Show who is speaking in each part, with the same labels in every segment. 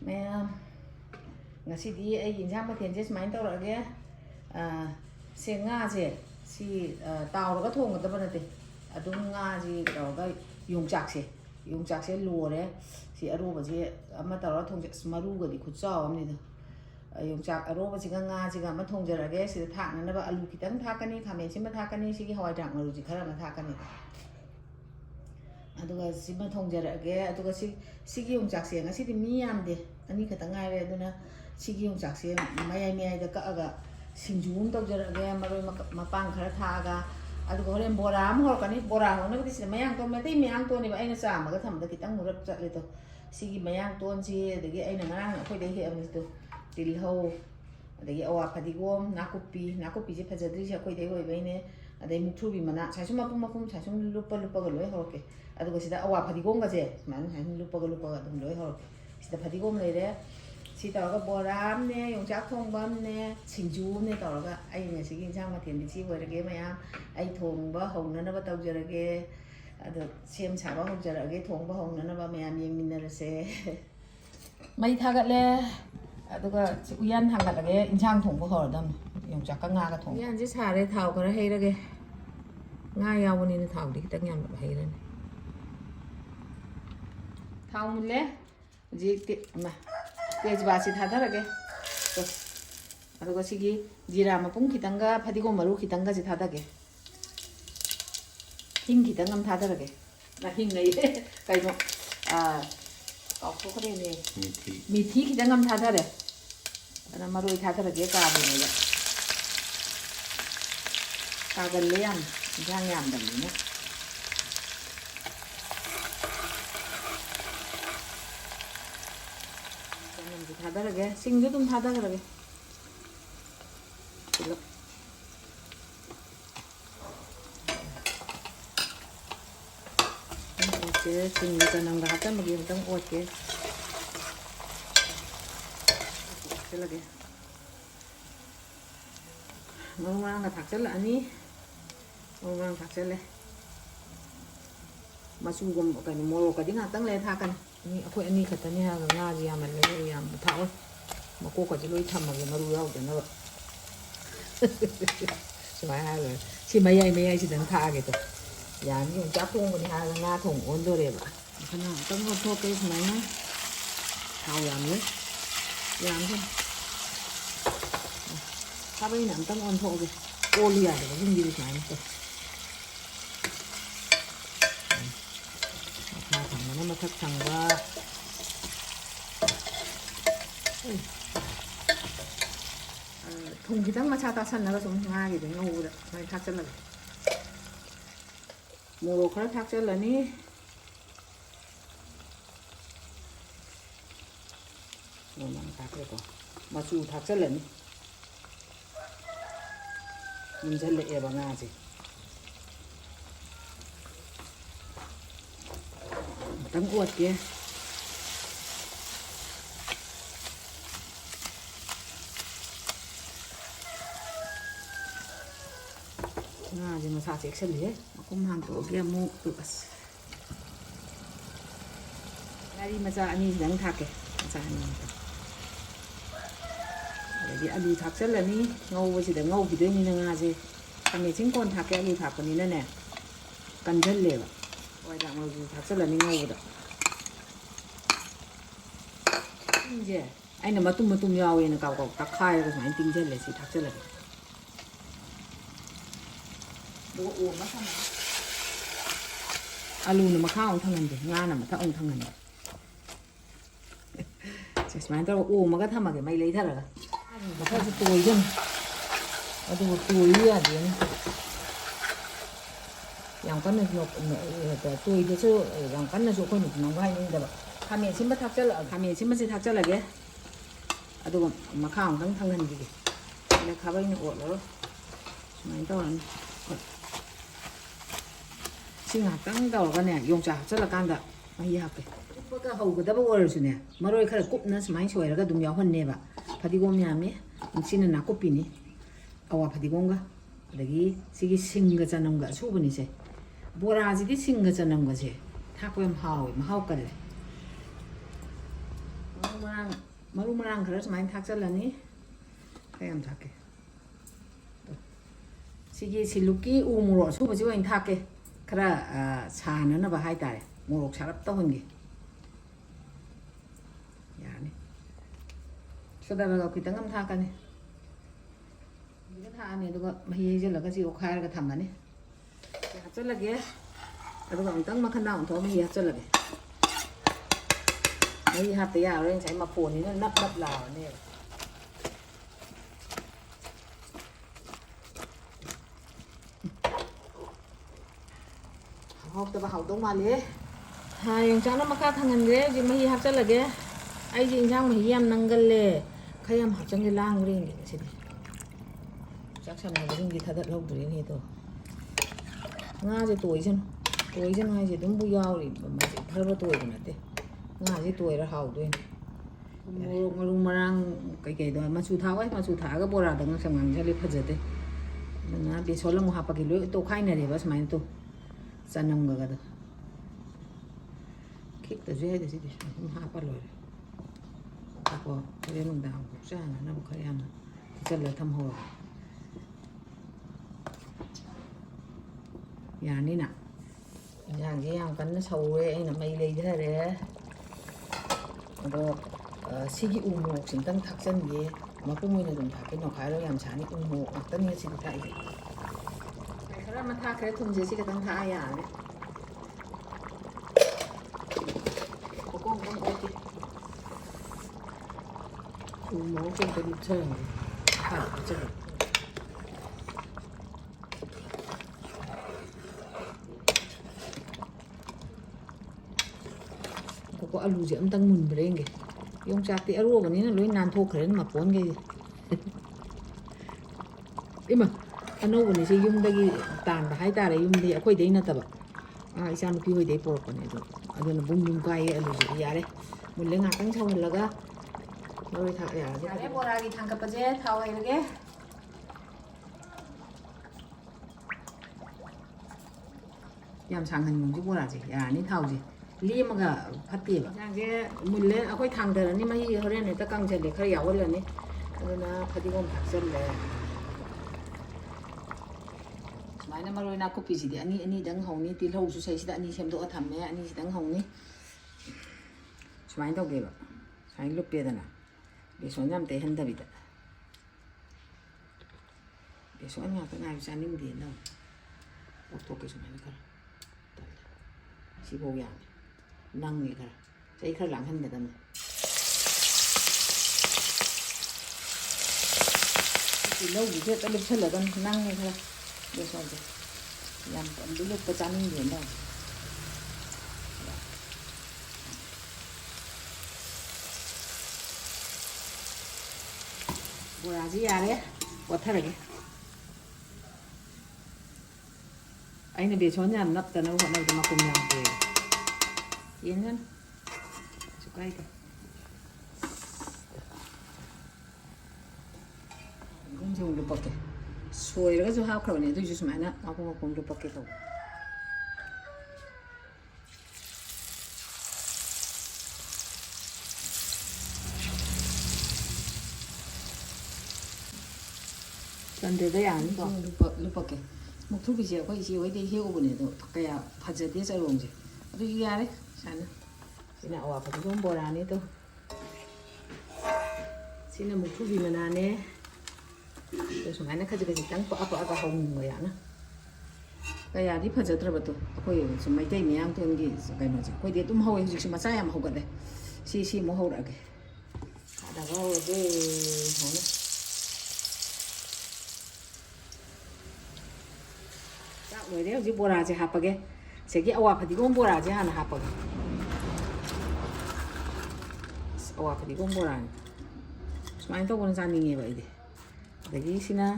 Speaker 1: Mẹ ngasi ai injang mathen je smain tawrage se nga je si tawraga thonggadaba nate adum nga ji tawraga yongchak se lore si aroba je ama tawra thongje maru ga di khutchaw amni da yongchak aroba ji nga ji ga ma thongjarage si thakna ba alu kitang thakani khame sima thakani si gi hawai dak maru ji khara ma thakani aduga sima thongjarage aduga si gi yongchak se ngasi di mi yamde ani khata ngaire aduna sigi yongchak se mayai da ka'aga sinjum tawjarage maroi mapang khara thaga aduga horen bora am horkani bora hona bidi sida mayang ton mate mayang ton ni ba aina chamaga thamda kitang murak chatle to sigi mayang ton si adagi aina ngarang akhoi dai he amni to tilhau adagi awa phadigom nakupi je phajadri se akhoi dai hoi baine adai muthubi mana saisum mapum saisum lupa ga loi horke aduga sida awa phadigom ga je man lupa ga dum loi horke sida phadigom leire si tawraga boram ne yongchak thongbam ne singju ne tawraga ai ne sigi injang mathen di chi oirage mayam ai thongba haunana ba tawjarage ado sem saba haujarage thongba haunana ba mayam yengminarase mai thagatle aduga uyan hangalage injang thongba horadam yongchak ka nga ga thong uyan ji sare thaw khara heirage nga yawuni ne thaw di kitang yam ba heirane thaw mulle ji ma तेजबासी थादरगे तो अदुगा सिगी जीरा मपुंग खितंगा फदिगो मरु खितंगा जे थादगे हिंग खितंगम थादरगे ना हिंग नै काइनो काउथो खरे ने मिथि खितंगम थादरे अना मरुई थादरगे काबे ने कागल्ले याम जांग याम दमने थादरगे सिंगजु तुम थादरगे चलो ओके सिंगजु चनम गा हाता मगे मतम ओके चलगे मोंगांग गा थाकचल अनि मोंगांग थाकचले मसुगम कनि मोरो कदि ngakang le thakan ni akhoi ani khatani ha ga nga ji yaman le yam thaw mako ka ji loi thamage maru yaw de na ba simai ha le si mayai si dang tha ge to yan yong cha thong ko ni ha nga thong on do re ba khana tang ho tho ke simai na thaw yam le yam ko ta bai nam tang on tho ge o li ya de ba jing ji simai to masak thongba thong khitang macha ta sannaga sum nga gi de ngauda mai thakchala moro khara thakchala ni momang thakle ko machu thakchala ni munjale eba nga ji tang uat ke nga ji masa cek seli makum hang to ke mu tu bas ngari macha ani dang thake macha ani jadi alu thakchal ani ngau ba si da ngau bi de ni nga ji kame ching kon thake alu thak ko ni na ne kan jal le ba wai da ngau ji thakchal ani ngau da 이제 아이는 마tum야오에는 가고 딱 카이가 많이 띵절래지 닥절래. 너 오마 사나. 알루는 막 카운 탕는데 나는 막 타운 탕는데. 제스 많이 들어 오마가 타마게 많이 레이다라. 그래서 또 이제 어디 또 이해야 돼. 양간은 또 이제 저 양간은 좋고 있는 거 아닌데 봐. 가면 신발 탁절라 가면 신발지 탁절라게 아두고 마카운 강 탕는지게 내가 가봐 있는 거로 많이 떠는 싱아 땅 떠가네 용자 절라 간다 많이 할게 뭐가 하고다 버거르스네 마로이 칼 꼽는 많이 쇼이라가 좀 야혼네 봐 파디곰이야미 인치는 나 꼽비니 아와 파디곰가 여기 시기 싱거자는 거 수분이세 뭐라지디 싱거자는 거지 타고염 하오 마하오까지 maru marang khara smain thak chalani kayam thake sigi siluki u muro su baji wain thake khara sana na ba hai tare morok sarap ta hongi yani soda ba kitang am thakani thani duga mahi jelaga ji okhar ga thamani hapchalage aduga amtang makhana on tho mahi hapchalage mahi hapte ya ren sai ma phone ni nap nap law ne hok ta ba hau dong ma le ha Yongchak na makha thangan ge ji mahi hapchalage ai ji injang mahi yam nangal le khayam hapchang le lang ring ge sidi chắc chắn là cái gì thật lâu rồi này thôi nga gì tuổi chân hay gì đúng bùi giàu thì mà chỉ thơ tuổi của nó thế nga gì tuổi là hậu thôi mà lúc mà đang cái đó mà chú tháo ấy mà chú tháo cái bò ra đằng sau ngang cho lấy phật thế nó bị số là một hộp cái lưỡi tôi khai này thì bớt máy tôi san nông cái đó kích từ dưới thì gì hộp bắt rồi các bò cái mình đào cũng ra nó không khai ăn chân là thăm hồ nhà ní nè nhà cái ăn cắn nó sâu đấy anh là mày lấy thế đấy rồi xí cái một xin tăng thắc chân gì mà cũng mình là dùng thắc cái nó khai đó làm sáng đi một hoặc tất nhiên xin thay gì cái đó mà thắc cái thùng gì xí cái tăng thắc à đấy con một cái đi chơi thả chơi có alu gì tăng mùn về đây Yongchak thì aroba này nó lối nan thô khởi mà phốn cái đi mà anh nói này sẽ dùng đây tàn và hai ta đấy dùng đây ở quay đấy nó tập à sao nó kêu đấy bỏ con này rồi anh nó bung dùng cái alu gì vậy đấy mình lấy ngã tăng sau là cái rồi thằng đấy bỏ ra cái thằng cái bát thau này cái làm sang hình chứ bỏ ra gì à ní thau gì limaga phatiba jange mulle akoi thangdara ni mai horen ne ta kangje le khar yawal ne aduna phadigom thakjal le smaina maroi na kopi si de ani dang hongni til ho su sai si da ani semdo athamme ani si dang hongni smain dog geba sai luppe dana be sonjam te handa bida be sonya ta ngai sanim de no to ke smaina kar si bo yang năng gì cả, sẽ khá lặng hơn người ta này. Thì lâu gì thế, ta lúc trước là con năng này thôi, được rồi chứ, làm còn đúng lúc ta chán gì đâu. Bùa là gì à đấy, bùa thay rồi. Anh này bị chó nhà nắp tao nó còn đâu mà cùng làm về. Yên hơn chụp cây kìa cũng dùng được bọc kìa xuôi đó cho hao khẩu này tôi chỉ mãi nữa nó cũng được bọc kìa thôi cần để đây ăn không được bọc kìa một thứ gì có gì ấy đi hiểu cái này thôi cái phát giờ tiếp sẽ luôn gì đi ra đấy sana xin nào phải không bò ra nữa thôi xin là một chút gì mà nè nè tôi số này nó khai cái gì tăng apa hồng người ạ cái gì đi phải giờ tôi tôi coi số mấy cái miếng tôi nghĩ cái nó gì coi đi tụm hậu gì mà sai mà hậu cái đấy xí mà hậu ra cái đã có cái hậu nữa chắc rồi đấy chỉ bò ra chỉ hấp cái sẽ cái phải đi bò ra chỉ hả hấp cái phải đi bò ra semain tuh bukan saningi pak ini lagi sini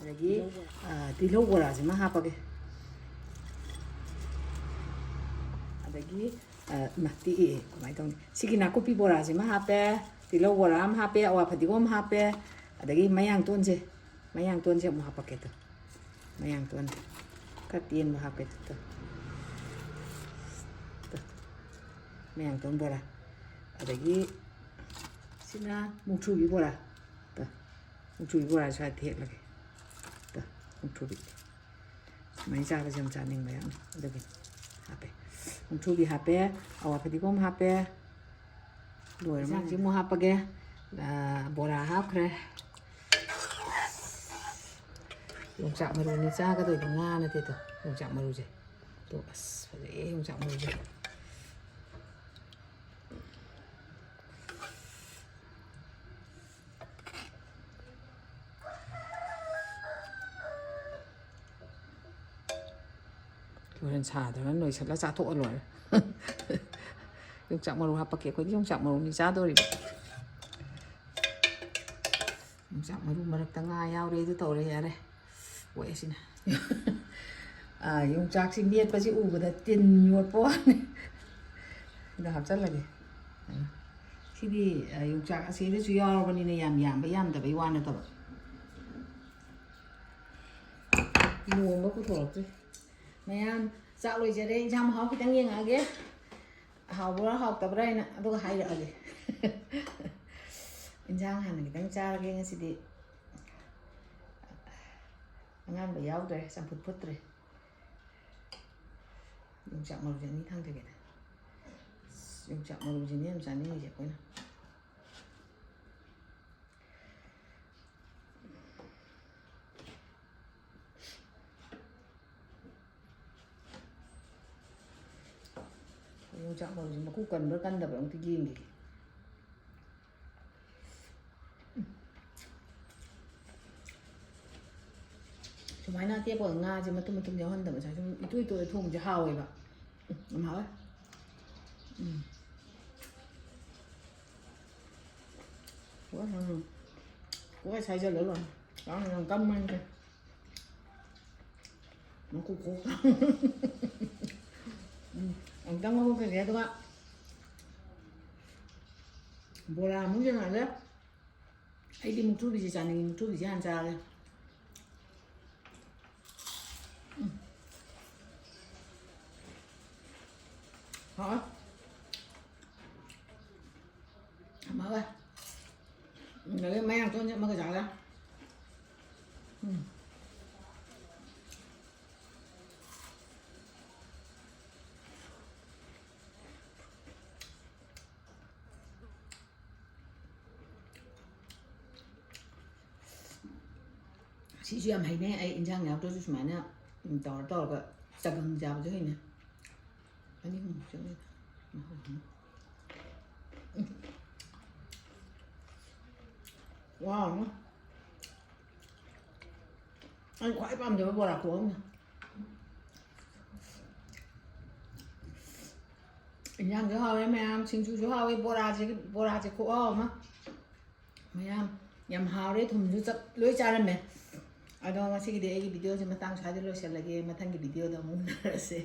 Speaker 1: lagi di luar aja mah apa ke lagi mati kemana tuh sih aku pi bora aja mah apa di luar am apa awak padi gom apa lagi mayang tuan sih mau apa gitu mayang tuan katian mau apa itu ꯃꯌꯥꯡ tone ꯕꯣꯔꯥ ꯑꯗꯒꯤ ꯁꯤꯅ ꯃꯨꯛꯊ꯭ꯔꯨꯕꯤ ꯕꯣꯔꯥ ꯃꯨꯛꯊ꯭ꯔꯨꯕꯤ ꯕꯣꯔꯥ ꯁ꯭ꯋꯥꯏꯗ ꯊꯦꯛꯂꯒꯦ ꯃꯨꯛꯊ꯭ꯔꯨꯕꯤ ꯁꯨꯃꯥꯏꯅ ꯆꯥꯕꯁꯦ ꯌꯥꯝ ꯆꯥꯅꯤꯡꯕ ꯌꯥꯝ ꯑꯗꯨꯒꯤ ꯍꯥꯞꯄꯦ ꯃꯨꯛꯊ꯭ꯔꯨꯕꯤ ꯍꯥꯞꯄꯦ ꯑꯋꯥ ꯐꯗꯤꯒꯣꯝ ꯍꯥꯞꯄꯦ ꯂꯣꯏꯔꯦ ꯏꯟꯁꯥꯡꯁꯤ ꯑꯃꯨꯛ ꯍꯥꯞꯄꯒꯦ ꯕꯣꯔꯥ ꯍꯥꯞꯈ꯭ꯔꯦ ꯌꯣꯡꯆꯥꯛ ꯃꯔꯨꯅꯤ ꯆꯥꯒꯗꯣꯏꯗꯣ ꯉꯥ ꯅꯠꯇꯦꯗꯣ ꯌꯣꯡꯆꯥꯛ ꯃꯔꯨꯁꯦ ꯇꯣ ꯑꯁ ꯐꯖꯩꯌꯦ ꯌꯣꯡꯆꯥꯛ ꯃꯔꯨꯁꯦ ꯍꯣꯔꯦꯟ ꯁꯥꯗ꯭ꯔꯒ ꯅꯣꯏꯁꯜꯂ ꯆꯥꯊꯣꯛꯑ ꯂꯣꯏꯔꯦ ꯌꯣꯡꯆꯥꯛ ꯃꯔꯨ ꯍꯥꯞꯄꯛꯀꯦ ꯑꯩꯈꯣꯏꯗꯤ ꯌꯣꯡꯆꯥꯛ ꯃꯔꯨꯅꯤ ꯆꯥꯗꯣꯔꯤꯕ ꯌꯣꯡꯆꯥꯛ ꯃꯔꯨ ꯃꯔꯛꯇ ꯉꯥ ꯌꯥꯎꯔꯦ ꯑꯗꯨ ꯇꯧꯔꯦ ꯌꯥꯔꯦ ꯑꯣꯏ ꯑꯁꯤꯅ ꯌꯣꯡꯆꯥꯛꯁꯤ ꯃꯦꯠꯄꯁꯤ ꯎꯕꯗ ꯇꯤꯟ ꯌꯣꯠꯄ ꯋꯥꯅꯤ ꯁꯤꯗ ꯍꯥꯞꯆꯜꯂꯒꯦ ꯁꯤꯗꯤ ꯌꯣꯡꯆꯥꯛ ꯑꯁꯤꯗꯁꯨ ꯌꯥꯎꯔꯕꯅꯤꯅ ꯌꯥꯝ ꯌꯥꯝꯕ ꯌꯥꯝꯗꯕꯩ ꯋꯥ ꯅꯠꯇꯕ ꯂꯣꯡꯕ ꯄꯨꯊꯣꯔꯛꯇ꯭ꯔꯤ ꯃꯌꯥꯝ ꯆꯥꯛ ꯂꯣꯏꯖꯔꯦ ꯏꯟꯁꯥꯡ ꯃꯍꯥꯎ ꯈꯤꯇꯪ ꯌꯦꯡꯉꯛꯑꯒꯦ ꯍꯥꯎꯕ꯭ꯔꯥ ꯍꯥꯎꯇꯕ꯭ꯔꯥ ꯍꯥꯏꯅ ꯑꯗꯨꯒ ꯍꯥꯏꯔꯛꯑꯒꯦ ꯏꯟꯁꯥꯡ ꯍꯥꯟꯅ ꯈꯤꯇꯪ ꯆꯥꯔꯒꯦ ꯉꯁꯤꯗꯤ ꯑꯉꯥꯟꯕ ꯌꯥꯎꯗ꯭ꯔꯦ ꯆꯝꯐꯨꯠ ꯐꯨꯠꯇ꯭ꯔꯦ ꯌꯣꯡꯆꯥꯛ ꯃꯔꯨꯁꯦ ꯑꯅꯤ ꯊꯥꯡꯊꯒꯦꯗ ꯌꯣꯡꯆꯥꯛ ꯃꯔꯨꯁꯤꯅꯦ ꯌꯥꯝ ꯆꯥꯅꯤꯡꯉꯤꯁꯦ ꯑꯩꯈꯣꯏꯅ ꯌꯣꯡꯆꯥꯛ ꯃꯔꯨꯁꯤ ꯃꯀꯨ ꯀꯟꯕ꯭ꯔꯥ ꯀꯟꯗꯕ꯭ꯔꯥ ꯑꯝꯇ ꯌꯦꯡꯈꯤꯒꯦ ꯁꯨꯃꯥꯏꯅ ꯑꯇꯦꯛꯄꯒ ꯉꯥꯁꯦ ꯃꯇꯨꯝ ꯃꯇꯨꯝ ꯌꯥꯎꯍꯟꯗꯕ ꯉꯁꯥꯏ ꯁꯨꯝ ꯏꯇꯣꯏ ꯇꯣꯏꯔ ꯊꯣꯡꯕꯁꯦ ꯍꯥꯎꯋꯦꯕ ꯌꯥꯝ ꯍꯥꯎꯋꯦ ꯀꯣꯛ ꯁꯥꯏꯖꯜꯂ ꯂꯣꯏꯔꯦ ꯌꯥꯝ ꯀꯟꯕꯅꯤꯗ ꯃꯀꯨ ꯀꯣꯛ ꯑꯃꯨꯛꯇꯪ ꯉꯧꯈ꯭ꯔꯒꯦ ꯑꯗꯨꯒ ꯕꯣꯔꯥ ꯑꯃꯨꯛ ꯌꯦꯡꯉꯛꯑꯒꯦ ꯑꯩꯗꯤ ꯃꯨꯛꯊ꯭ꯔꯨꯕꯤꯁꯦ ꯆꯥꯅꯤꯡꯉꯤ ꯃꯨꯛꯊ꯭ꯔꯨꯕꯤꯁꯦ ꯍꯥꯟꯅ ꯆꯥꯔꯒꯦ ꯍꯥꯎꯋꯦ ꯌꯥꯝ ꯍꯥꯎꯋꯦ ꯑꯗꯒꯤ ꯃꯌꯥꯡ ꯇꯣꯟꯁꯦ ꯑꯃꯒ ꯆꯥꯒꯦ ꯁꯤꯁꯨ ꯌꯥꯝ ꯍꯩꯅꯩ ꯑꯩ ꯏꯟꯖꯥꯡ ꯌꯥꯎꯗ꯭ꯔꯁꯨ ꯁꯨꯃꯥꯏꯅ ꯇꯧꯔꯒ ꯆꯒꯪ ꯆꯥꯕꯁꯨ ꯍꯩꯅꯩ ꯑꯅꯤ ꯑꯍꯨꯝ ꯆꯪꯉꯦ ꯋꯥ ꯑꯩ ꯈ꯭ꯋꯥꯏ ꯄꯥꯝꯖꯕ ꯕꯣꯔꯥ ꯈꯨꯍꯧꯅ ꯏꯟꯖꯥꯡꯁꯨ ꯍꯥꯎꯋꯦ ꯃꯌꯥꯝ ꯁꯤꯡꯖꯨꯁꯨ ꯍꯥꯎꯋꯦ ꯕꯣꯔꯥꯁꯦ ꯈꯨꯍꯥꯎ ꯑꯃ ꯃꯌꯥꯝ ꯌꯥꯝ ꯍꯥꯎꯔꯦ ꯊꯨꯝꯁꯨ ꯂꯣꯏ ꯆꯥꯔꯝꯃꯦ ꯑꯗꯣ ꯉꯁꯤꯒꯤꯗꯤ ꯑꯩꯒꯤ ꯚꯤꯗꯤꯑꯣꯁꯦ ꯃꯇꯥꯡ ꯁ꯭ꯋꯥꯏꯗ ꯂꯣꯏꯁꯤꯜꯂꯒꯦ ꯃꯊꯪꯒꯤ ꯚꯤꯗꯤꯑꯣꯗ ꯑꯃꯨꯛ ꯎꯅꯔꯁꯦ